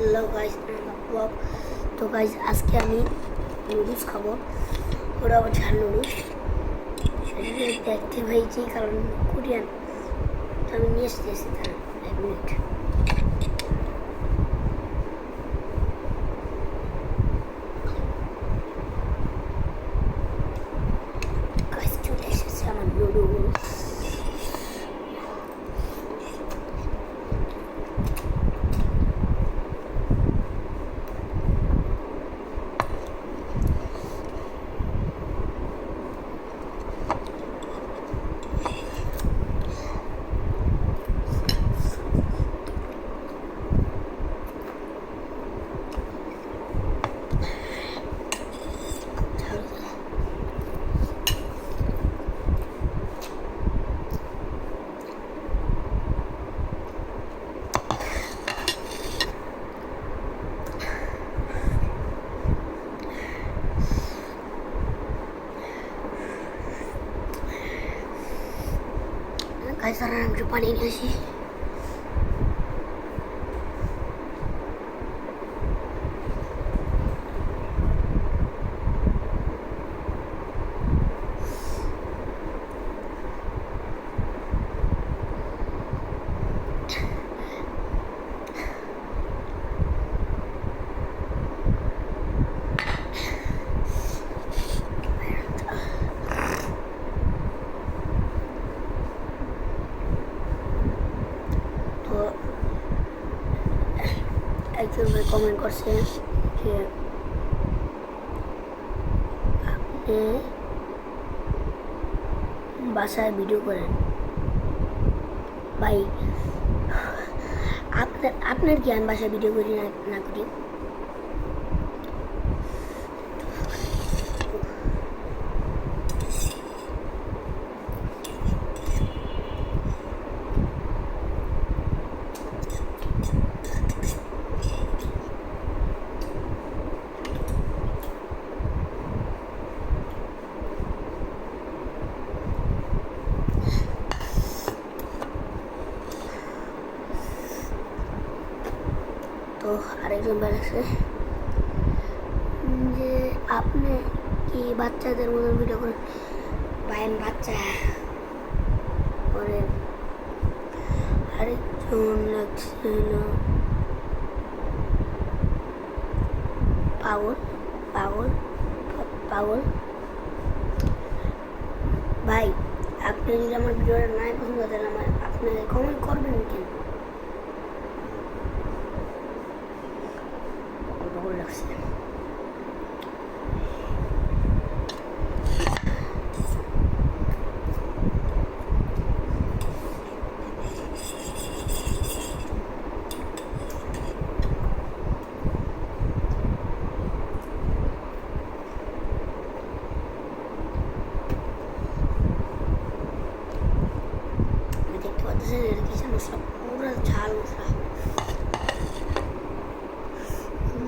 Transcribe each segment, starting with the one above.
Hello guys, তো guys আজকে আমি নুডলস খাবো। ওরা আবার ঝাল নুডলস সেটা দেখতে হয়েছি কারণ কোরিয়ান। তো আমি নিয়ে এসেছি, তারা 1 মিনিট। গাইস চলে এসেছে আমার noodles. Guys, sekarang aku depan ini sih. একজন ভাই কমেন্ট করছে যে আপনি বাসায় ভিডিও করেন। ভাই আপনার কি আমি বাসায় ভিডিও করি না করি? তো আরেকজন বলেছে যে আপনি কি বাচ্চাদের মতো ভিডিও করেন? ভাই আমি বাচ্চা করেন। আরেকজন লাগছিল পাগল পাগল পাগল। ভাই আপনি যদি আমার ভিডিওটা নাই পছন্দ তাহলে আপনি কমেন্ট করবেন কেন? লাগছে দেখতে পাচ্ছেন এর কিছু মশলা পুরো ঝাল মশলা।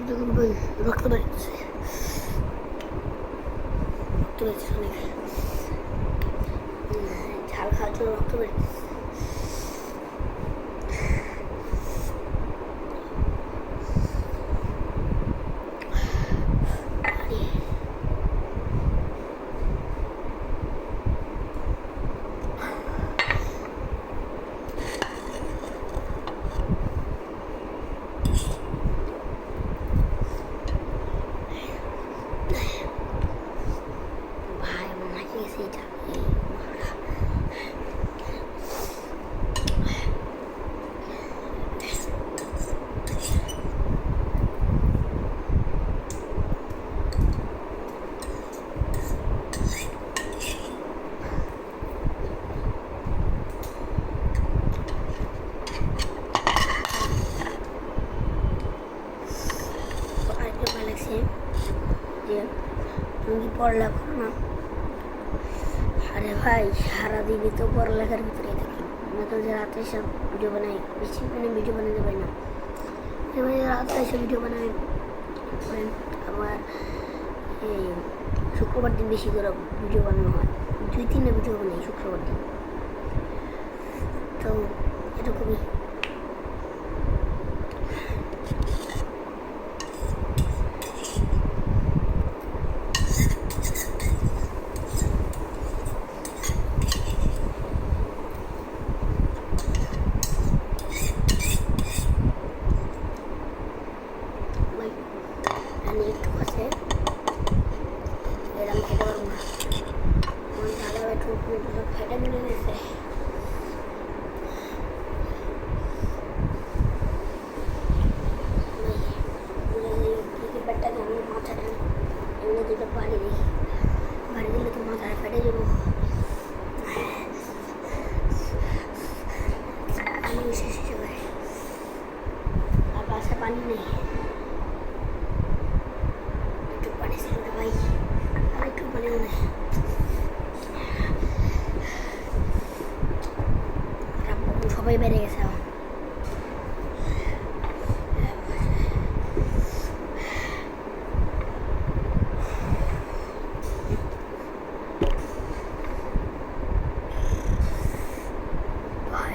দেখুন ভাই রক্ত বেরোচ্ছে অনেক ঝাল খাওয়ার জন্য রক্ত বেরোচ্ছে। যে তুমি পড়ালেখা করো না? আরে ভাই সারাদিনই তো পড়ালেখার ভিতরে থাকি। আমরা তো যে রাতে সব ভিডিও বানাই, বেশি ভিডিও বানাতে পারি না। এবার রাতে এসে ভিডিও বানাই। আবার এই শুক্রবার দিন বেশি করে ভিডিও বানানো হয়, 2-3টা ভিডিও বানাই শুক্রবার দিন। তো এরকমই পানি নেই, একটু পানি ছিল রে ভাই, আর একটু পানিও নেই। সবাই বেড়ে গেছে এখন।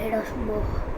এটা অসম্ভব।